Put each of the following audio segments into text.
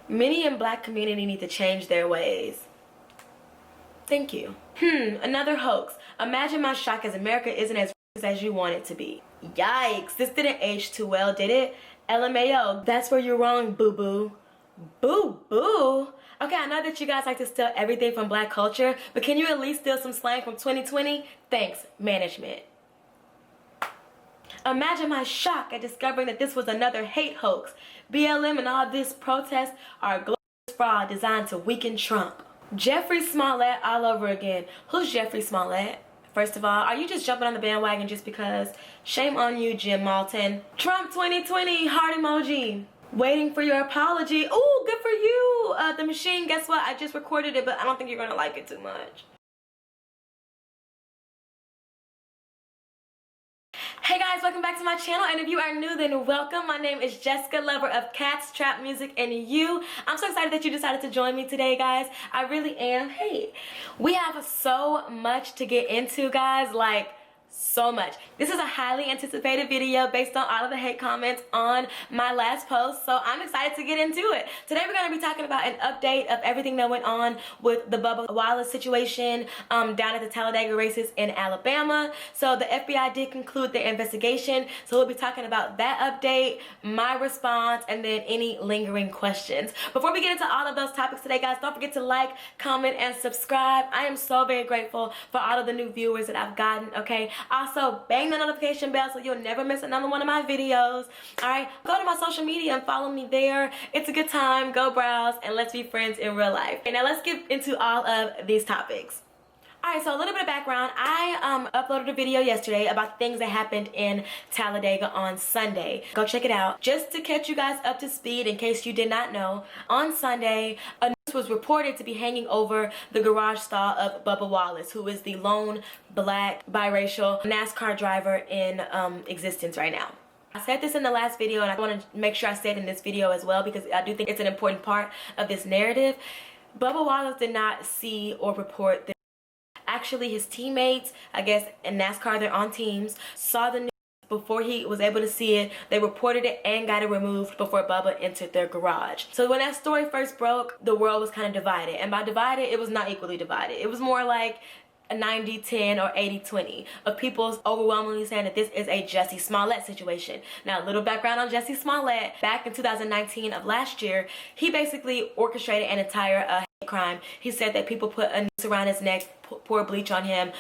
Many in Black community need to change their ways. Thank you. Another hoax. Imagine my shock as America isn't as you want it to be. Yikes, this didn't age too well, did it? LMAO, that's where you're wrong, boo-boo. Boo-boo? Okay, I know that you guys like to steal everything from Black culture, but can you at least steal some slang from 2020? Thanks, management. Imagine my shock at discovering that this was another hate hoax. BLM and all this protest are a global fraud designed to weaken Trump. Jussie Smollett all over again. Who's Jussie Smollett? First of all, are you just jumping on the bandwagon just because? Shame on you, Jim Malton. Trump 2020, heart emoji. Waiting for your apology. Ooh, good for you. The machine, guess what? I just recorded it, but I don't think you're gonna like it too much. Hey guys, welcome back to my channel, and if you are new, then welcome. My name is Jessyka, lover of cats, trap music, and you. I'm so excited that you decided to join me today, guys. I really am. Hey, we have so much to get into, guys, like so much. This is a highly anticipated video based on all of the hate comments on my last post, so I'm excited to get into it. Today we're going to be talking about an update of everything that went on with the Bubba Wallace situation down at the Talladega races in Alabama. So the FBI did conclude their investigation, so we'll be talking about that update, my response, and then any lingering questions. Before we get into all of those topics today, guys, don't forget to like, comment, and subscribe. I am so very grateful for all of the new viewers that I've gotten, okay? Also, bang the notification bell so you'll never miss another one of my videos. Alright, go to my social media and follow me there. It's a good time. Go browse and let's be friends in real life. Okay, now let's get into all of these topics. Alright, so a little bit of background. I uploaded a video yesterday about things that happened in Talladega on Sunday. Go check it out. Just to catch you guys up to speed in case you did not know, on Sunday, a news was reported to be hanging over the garage stall of Bubba Wallace, who is the lone Black biracial NASCAR driver in existence right now. I said this in the last video, and I want to make sure I say it in this video as well because I do think it's an important part of this narrative. Bubba Wallace did not see or report this. Actually, his teammates, I guess in NASCAR, they're on teams, saw the news before he was able to see it. They reported it and got it removed before Bubba entered their garage. So when that story first broke, the world was kind of divided. And by divided, it was not equally divided. It was more like a 90-10 or 80-20 of people overwhelmingly saying that this is a Jussie Smollett situation. Now, a little background on Jussie Smollett. Back in 2019 of last year, he basically orchestrated an entire hate crime. He said that people put a noose around his neck, pour bleach on him,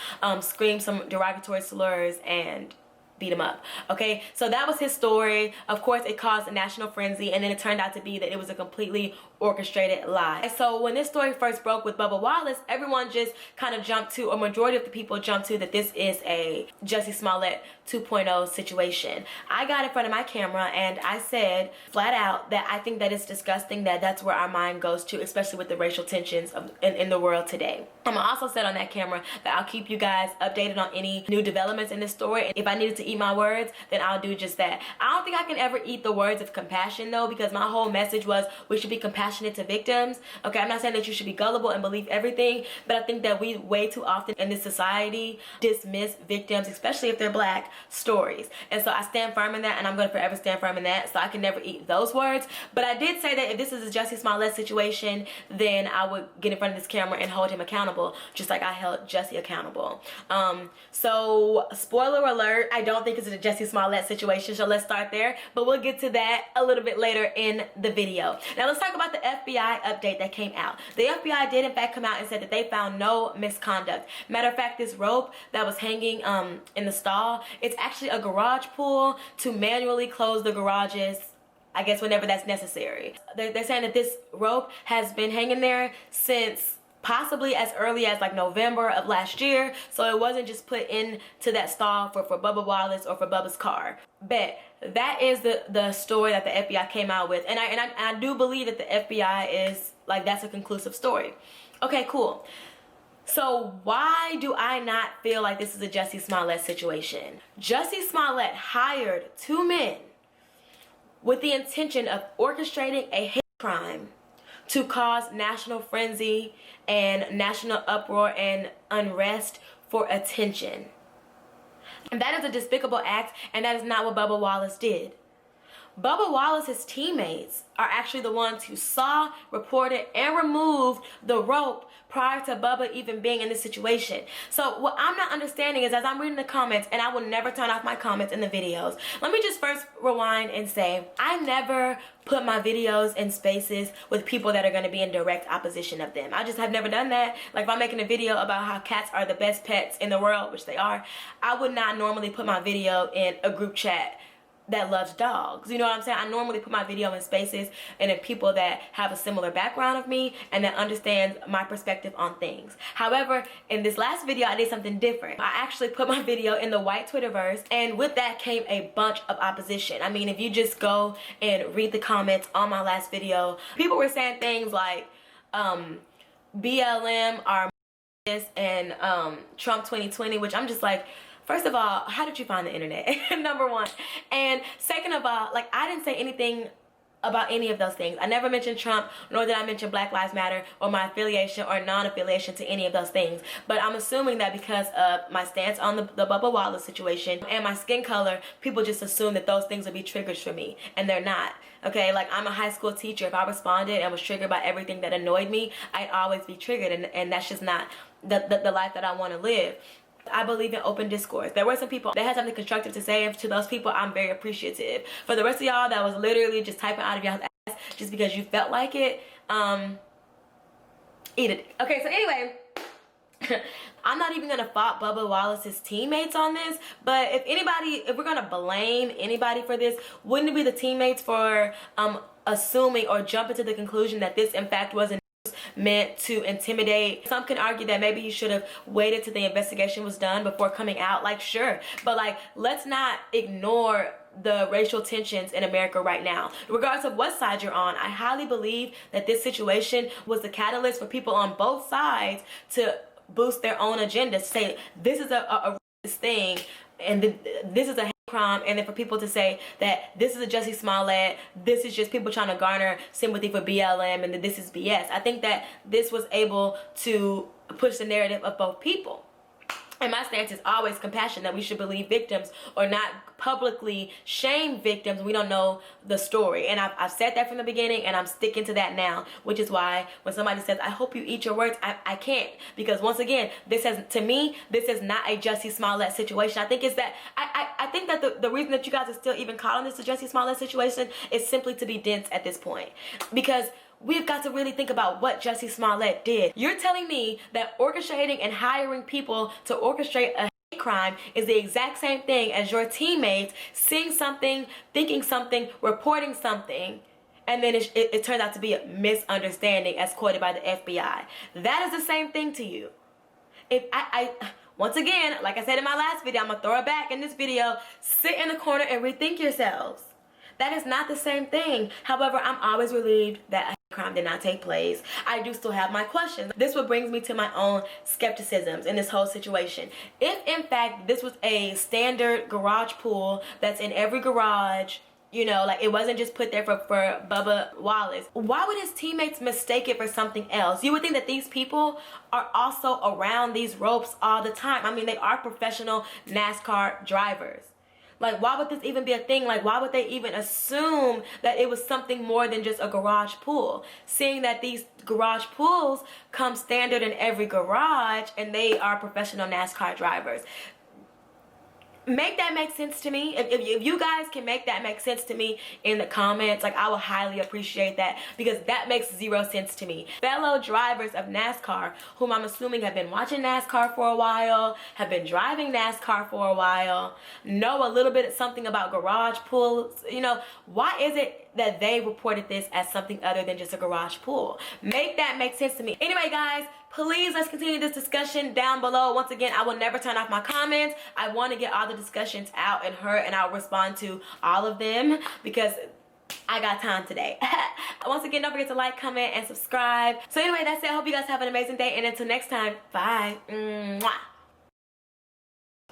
scream some derogatory slurs, and beat him up. Okay, so that was his story. Of course, it caused a national frenzy, and then it turned out to be that it was a completely orchestrated lie. So when this story first broke with Bubba Wallace, everyone just kind of jumped to, or majority of the people jumped to, that this is a Jussie Smollett 2.0 situation. I got in front of my camera and I said flat out that I think that it's disgusting that that's where our mind goes to, especially with the racial tensions in the world today. I also said on that camera that I'll keep you guys updated on any new developments in this story. And if I needed to eat my words, then I'll do just that. I don't think I can ever eat the words of compassion though, because my whole message was we should be compassionate to victims. Okay, I'm not saying that you should be gullible and believe everything, but I think that we way too often in this society dismiss victims, especially if they're Black, stories. And so I stand firm in that, and I'm going to forever stand firm in that, so I can never eat those words. But I did say that if this is a Jussie Smollett situation, then I would get in front of this camera and hold him accountable, just like I held Jussie accountable. So spoiler alert, I don't think it's a Jussie Smollett situation, so let's start there, but we'll get to that a little bit later in the video. Now let's talk about the FBI update that came out. The FBI did in fact come out and said that they found no misconduct. Matter of fact, this rope that was hanging in the stall, it's actually a garage pull to manually close the garages, I guess whenever that's necessary. They're saying that this rope has been hanging there since possibly as early as like November of last year, so it wasn't just put into that stall for Bubba Wallace or for Bubba's car. But that is the story that the FBI came out with, and I do believe that the FBI is like, that's a conclusive story. Okay, cool. So why do I not feel like this is a Jussie Smollett situation? Jussie Smollett hired two men with the intention of orchestrating a hate crime to cause national frenzy and national uproar and unrest for attention. And that is a despicable act, and that is not what Bubba Wallace did. Bubba Wallace's teammates are actually the ones who saw, reported, and removed the rope prior to Bubba even being in this situation. So what I'm not understanding is, as I'm reading the comments, and I will never turn off my comments in the videos, let me just first rewind and say, I never put my videos in spaces with people that are going to be in direct opposition of them. I just have never done that. Like if I'm making a video about how cats are the best pets in the world, which they are, I would not normally put my video in a group chat that loves dogs. You know what I'm saying? I normally put my video in spaces and in people that have a similar background of me and that understands my perspective on things. However, in this last video, I did something different. I actually put my video in the white Twitterverse, and with that came a bunch of opposition. I mean, if you just go and read the comments on my last video, people were saying things like, BLM are and Trump 2020, which I'm just like, first of all, how did you find the internet? Number one. And second of all, like, I didn't say anything about any of those things. I never mentioned Trump, nor did I mention Black Lives Matter or my affiliation or non-affiliation to any of those things. But I'm assuming that because of my stance on the Bubba Wallace situation and my skin color, people just assume that those things would be triggers for me, and they're not. Okay, like, I'm a high school teacher. If I responded and was triggered by everything that annoyed me, I'd always be triggered, and that's just not the life that I want to live. I believe in open discourse. There were some people that had something constructive to say, and to those people, I'm very appreciative. For the rest of y'all that was literally just typing out of y'all's ass just because you felt like it, eat it. Okay, so anyway, I'm not even gonna fault Bubba Wallace's teammates on this, but if we're gonna blame anybody for this, wouldn't it be the teammates for assuming or jumping to the conclusion that this in fact wasn't meant to intimidate? Some can argue that maybe he should have waited till the investigation was done before coming out. Like, sure, but like, let's not ignore the racial tensions in America right now. Regardless of what side you're on, I highly believe that this situation was the catalyst for people on both sides to boost their own agenda, to say this is a racist thing and this is a crime, and then for people to say that this is a Jussie Smollett, this is just people trying to garner sympathy for BLM, and that this is BS. I think that this was able to push the narrative of both people. And my stance is always compassion, that we should believe victims or not publicly shame victims. We don't know the story. And I've said that from the beginning, and I'm sticking to that now, which is why when somebody says, I hope you eat your words, I can't. Because once again, to me, this is not a Jussie Smollett situation. I think it's that, I think that the reason that you guys are still even calling this a Jussie Smollett situation is simply to be dense at this point. Because we've got to really think about what Jussie Smollett did. You're telling me that orchestrating and hiring people to orchestrate a hate crime is the exact same thing as your teammates seeing something, thinking something, reporting something, and then it turns out to be a misunderstanding as quoted by the FBI. That is the same thing to you. If once again, like I said in my last video, I'm gonna throw it back in this video, sit in the corner and rethink yourselves. That is not the same thing. However, I'm always relieved that a crime did not take place. I do still have my questions. This what brings me to my own skepticisms in this whole situation. If in fact this was a standard garage pool that's in every garage, you know, like it wasn't just put there for Bubba Wallace, why would his teammates mistake it for something else? You would think that these people are also around these ropes all the time. I mean, they are professional NASCAR drivers. Like, why would this even be a thing? Like, why would they even assume that it was something more than just a garage pool? Seeing that these garage pools come standard in every garage and they are professional NASCAR drivers. Make that make sense to me. If you guys can make that make sense to me in the comments, like, I will highly appreciate that, because that makes zero sense to me. Fellow drivers of NASCAR, whom I'm assuming have been watching NASCAR for a while, have been driving NASCAR for a while, know a little bit of something about garage pools, you know, why is it that they reported this as something other than just a garage pool? Make that make sense to me. Anyway, guys, please, let's continue this discussion down below. Once again, I will never turn off my comments. I want to get all the discussions out and heard, and I'll respond to all of them because I got time today. Once again, don't forget to like, comment, and subscribe. So anyway, that's it. I hope you guys have an amazing day, and until next time, bye. Mwah.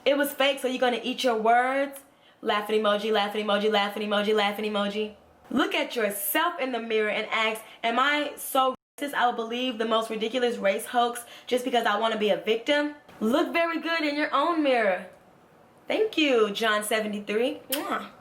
It was fake, so you're going to eat your words? Laughing emoji, laughing emoji, laughing emoji, laughing emoji. Look at yourself in the mirror and ask, am I so racist I will believe the most ridiculous race hoax just because I want to be a victim? Look very good in your own mirror. Thank you, John 73. Mwah.